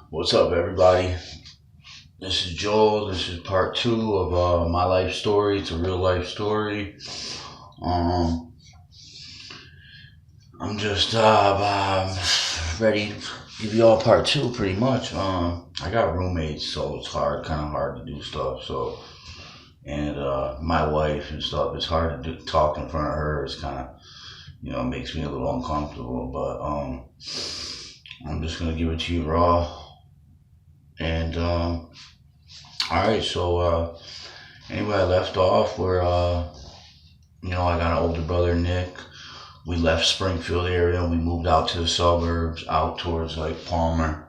What's up, everybody? This is Joel. This is part two of my life story. It's a real life story. Um, I'm just ready to give you all part two, pretty much. I got roommates, so it's kind of hard to do stuff. So, and my wife and stuff, it's hard to talk in front of her. It's kind of, makes me a little uncomfortable. But I'm just gonna give it to you raw. And all right, so anyway, I left off where I got an older brother, Nick. We left Springfield area and we moved out to the suburbs, out towards like Palmer,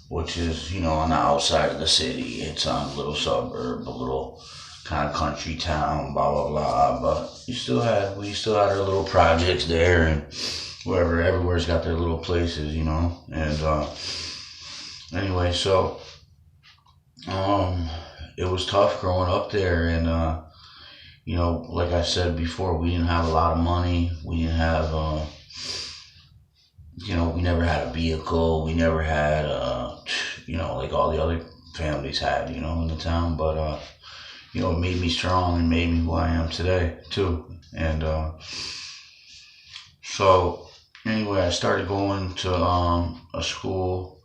which is on the outside of the city. It's a little suburb, a little kind of country town, blah blah blah. But we still had our little projects there, and everywhere's got their little places, And anyway, so um, it was tough growing up there, and like I said before, we didn't have a lot of money. We didn't have, we never had a vehicle. We never had, like all the other families had, in the town. But it made me strong and made me who I am today too. And so anyway, I started going to a school.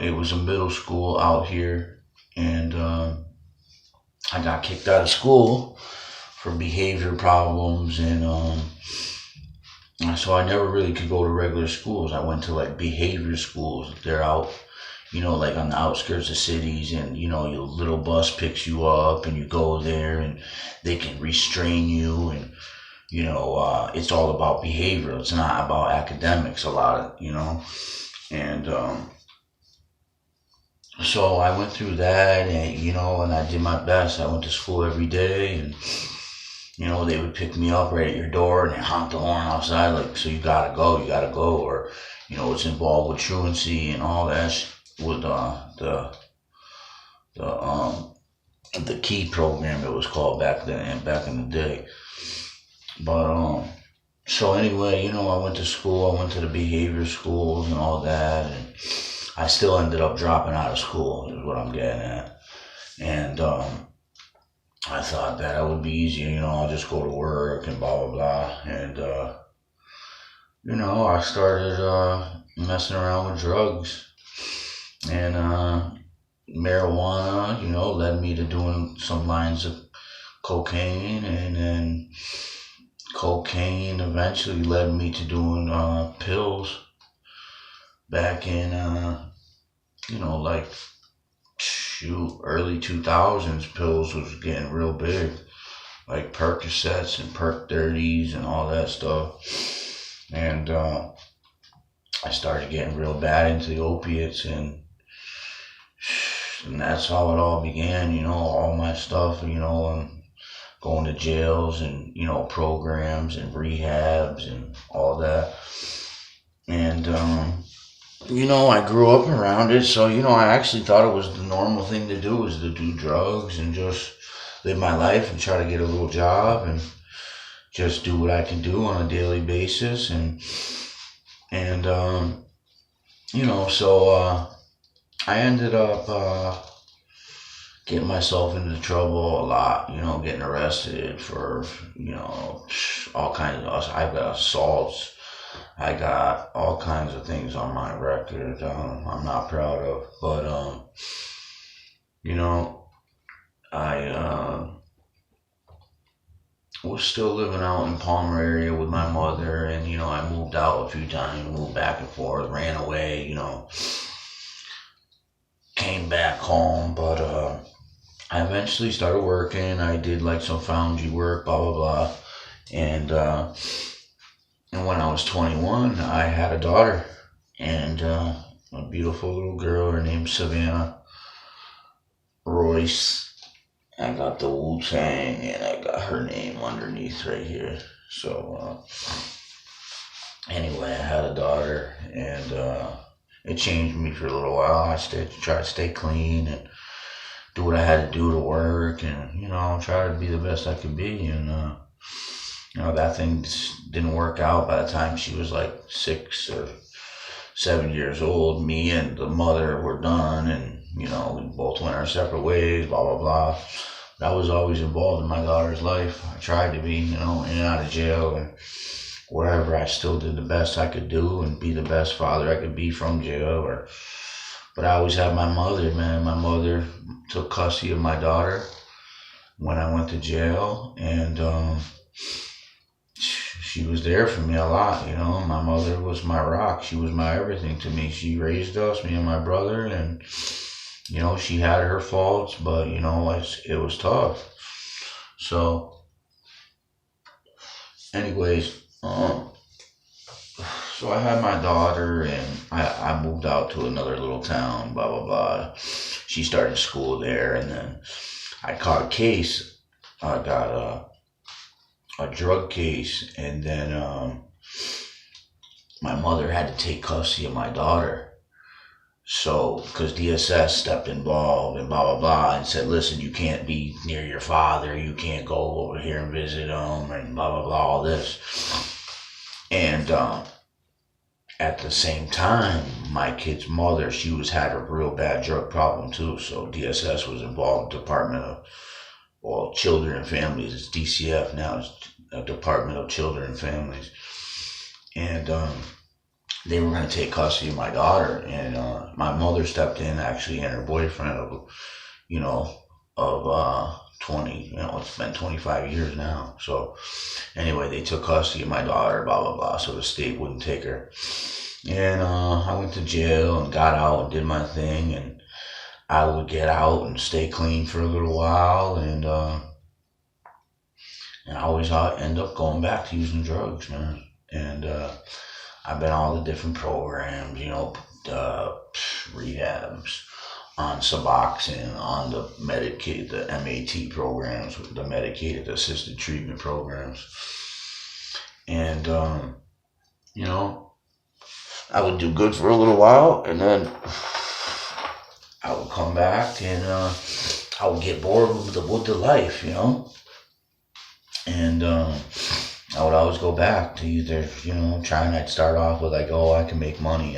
It was a middle school out here, and I got kicked out of school for behavior problems, and so I never really could go to regular schools. I went to like behavior schools. They're out, like on the outskirts of cities, and your little bus picks you up, and you go there, and they can restrain you, and it's all about behavior. It's not about academics a lot, and so I went through that, and I did my best. I went to school every day, and they would pick me up right at your door and they honk the horn outside, like, so you gotta go, or it's involved with truancy and all that with the the key program, it was called back then, back in the day. But so anyway, I went to school. I went to the behavior schools and all that, and I still ended up dropping out of school, is what I'm getting at. And I thought that it would be easier, I'll just go to work and blah blah blah. And I started messing around with drugs, and marijuana, led me to doing some lines of cocaine, and then cocaine eventually led me to doing pills back in like early 2000s. Pills was getting real big, like Percocets and Perc 30s and all that stuff. And I started getting real bad into the opiates, and that's how it all began, all my stuff, and going to jails and, programs and rehabs and all that. And I grew up around it, so I actually thought it was the normal thing to do, was to do drugs and just live my life and try to get a little job and just do what I can do on a daily basis. And so I ended up getting myself into trouble a lot, getting arrested for all kinds of. I got assaults. I got all kinds of things on my record I'm not proud of. But I was still living out in Palmer area with my mother, and I moved out a few times, moved back and forth, ran away, came back home. But I eventually started working. I did like some foundry work, blah blah blah, and when I was 21, I had a daughter, and a beautiful little girl. Her name's Savannah Royce. I got the Wu Tang, and I got her name underneath right here. So anyway, I had a daughter, and it changed me for a little while. I tried to stay clean and do what I had to do to work, and try to be the best I could be. And that thing didn't work out by the time she was like 7 years old. Me and the mother were done, and we both went our separate ways. Blah blah blah. But I was always involved in my daughter's life. I tried to be, in and out of jail and wherever. I still did the best I could do and be the best father I could be from jail. But I always had my mother, man. My mother took custody of my daughter when I went to jail, and she was there for me a lot. My mother was my rock. She was my everything to me. She raised us, me and my brother, and she had her faults, but it was tough. So, anyways, so I had my daughter, and I moved out to another little town. Blah blah blah. She started school there, and then I caught a case. I got a drug case, and then my mother had to take custody of my daughter. So, because DSS stepped involved and blah, blah, blah, and said, listen, you can't be near your father. You can't go over here and visit him and blah, blah, blah, all this. And at the same time, my kid's mother, she had a real bad drug problem too. So DSS was involved, Department of Children and Families. It's DCF now. It's a Department of Children and Families. And they were going to take custody of my daughter, and my mother stepped in, actually, and her boyfriend of 20, it's been 25 years now. So anyway, they took custody of my daughter, blah blah blah, so the state wouldn't take her. And I went to jail and got out and did my thing, and I would get out and stay clean for a little while, and I always end up going back to using drugs, man. And I've been all the different programs, rehabs, on Suboxone, on the Medicaid, the MAT programs, the medicated assisted treatment programs. And, I would do good for a little while, and then I would come back, and I would get bored with the life, and I would always go back to either, trying. I'd start off with like, oh, I can make money.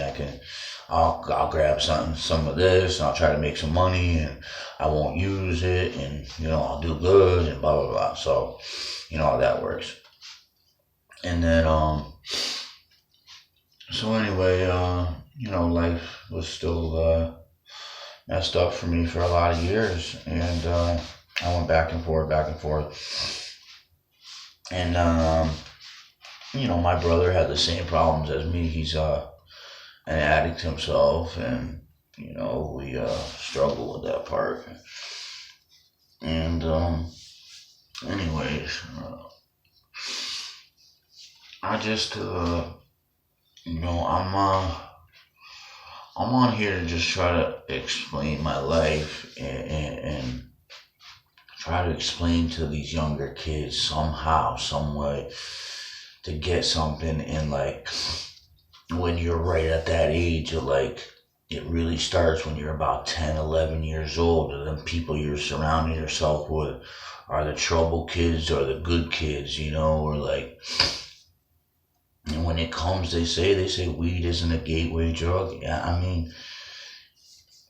I'll grab some of this, and I'll try to make some money, and I won't use it, and I'll do good, and blah blah blah. So, how that works. And then so anyway, life was still messed up for me for a lot of years, and I went back and forth. And, my brother had the same problems as me. He's an addict himself, and, we struggle with that part. And, anyways, I just, I'm on here to just try to explain my life and try to explain to these younger kids somehow, some way, to get something. And like, when you're right at that age of like, it really starts when you're about 10, 11 years old, and the people you're surrounding yourself with are the trouble kids or the good kids, or like, and when it comes, they say weed isn't a gateway drug. Yeah, I mean,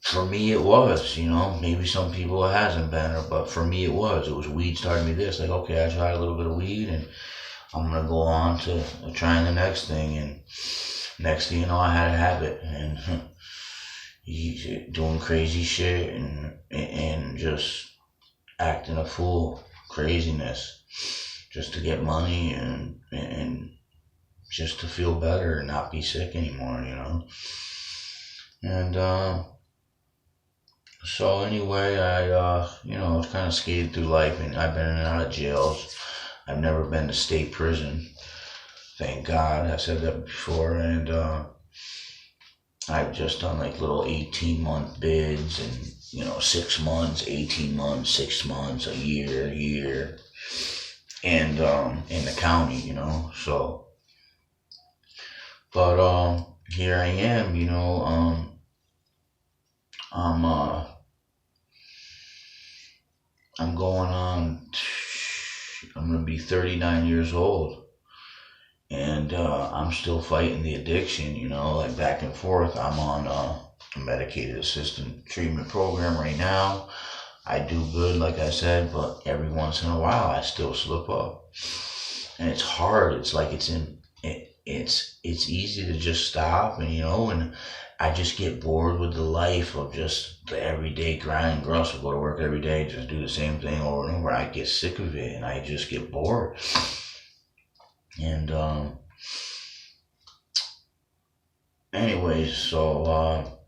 for me it was, maybe some people it hasn't been, but for me it was weed started me this. Like, okay, I tried a little bit of weed, and I'm going to go on to trying the next thing, and next thing you know, I had a habit, and doing crazy shit, and just acting a fool, craziness, just to get money, and just to feel better and not be sick anymore, And so anyway, I kind of skated through life, and I've been in and out of jails. I've never been to state prison, thank God. I said that before, and I've just done like little 18-month bids, and 6 months, 18 months, 6 months, a year, and in the county, So, but here I am, I'm going to be 39 years old, and I'm still fighting the addiction, like back and forth. I'm on a medicated assistant treatment program right now. I do good, like I said, but every once in a while I still slip up, and it's hard. It's like it's easy to just stop, and I just get bored with the life of just the everyday grind. Girls will go to work every day, just do the same thing over and over. I get sick of it, and I just get bored. And anyways, so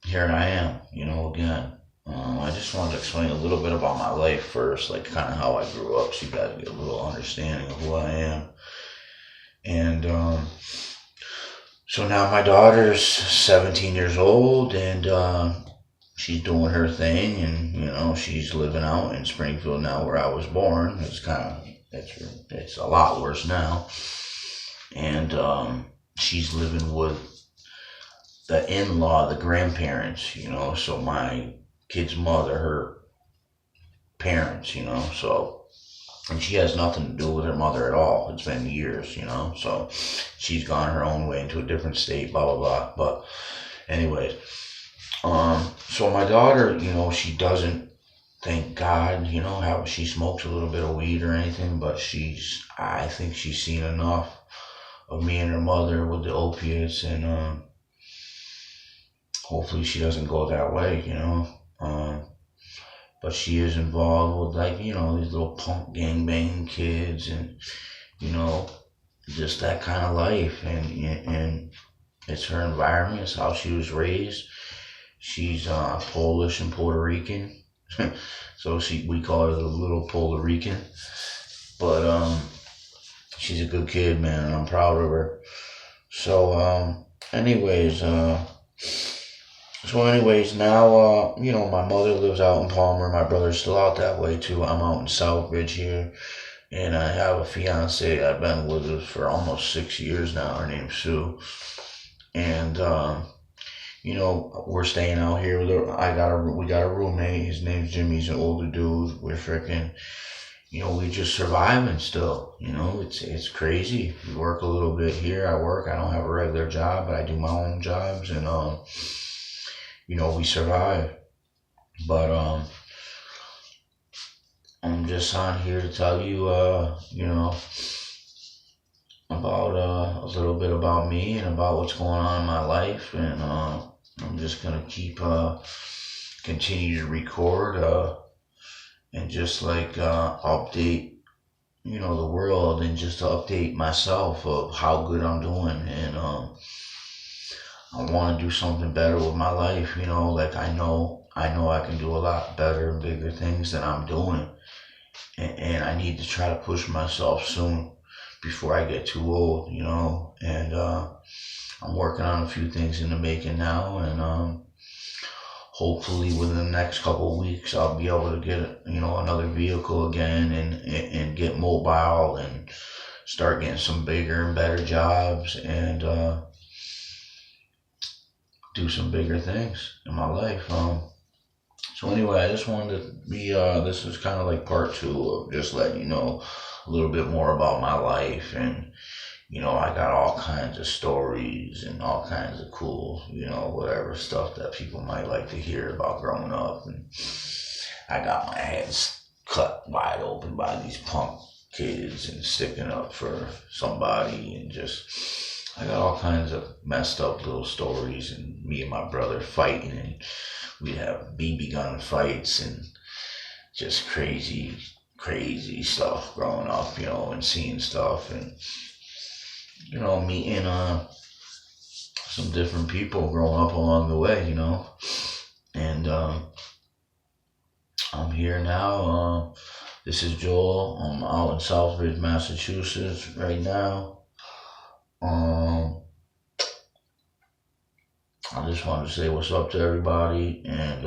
here I am, again. I just wanted to explain a little bit about my life first, like kind of how I grew up, so you guys get a little understanding of who I am. And so now my daughter's 17 years old, and she's doing her thing, and she's living out in Springfield now, where I was born. It's a lot worse now, and she's living with the in-law, the grandparents, so my kid's mother, her parents, so, and she has nothing to do with her mother at all. It's been years, so she's gone her own way into a different state, blah, blah, blah. But anyways, so my daughter, she doesn't, thank God, how she smokes a little bit of weed or anything, but I think she's seen enough of me and her mother with the opiates, and hopefully she doesn't go that way, but she is involved with these little punk gangbang kids, and just that kind of life, and it's her environment. It's how she was raised. She's Polish and Puerto Rican, so we call her the little Puerto Rican. But she's a good kid, man, and I'm proud of her. So anyways, now, my mother lives out in Palmer. My brother's still out that way, too. I'm out in Southbridge here. And I have a fiance. I've been with her for almost 6 years now. Her name's Sue. And, we're staying out here. We got a roommate. His name's Jimmy. He's an older dude. We're freaking, we just surviving still. It's crazy. We work a little bit here. I don't have a regular job, but I do my own jobs. And, we survive. But I'm just on here to tell you, about a little bit about me and about what's going on in my life, and I'm just gonna continue to record, and just update, the world, and just to update myself of how good I'm doing, and I want to do something better with my life, I know I can do a lot better and bigger things than I'm doing, and I need to try to push myself soon before I get too old, and I'm working on a few things in the making now, and hopefully within the next couple of weeks I'll be able to get, another vehicle again, and get mobile and start getting some bigger and better jobs, and do some bigger things in my life. So anyway, I just wanted to be, this is kind of like part 2 of just letting you know a little bit more about my life, and, I got all kinds of stories and all kinds of cool, whatever stuff that people might like to hear about growing up, and I got my hands cut wide open by these punk kids and sticking up for somebody, and I got all kinds of messed up little stories, and me and my brother fighting, and we'd have BB gun fights, and just crazy stuff growing up, and seeing stuff, and, meeting some different people growing up along the way, and I'm here now. This is Joel. I'm out in Southbridge, Massachusetts right now. I just wanted to say what's up to everybody, and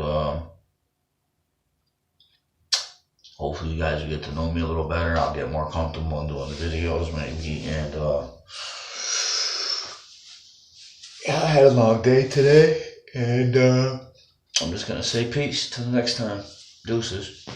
hopefully you guys will get to know me a little better. I'll get more comfortable in doing the videos maybe, and I had a long day today, and I'm just gonna say peace till the next time. Deuces.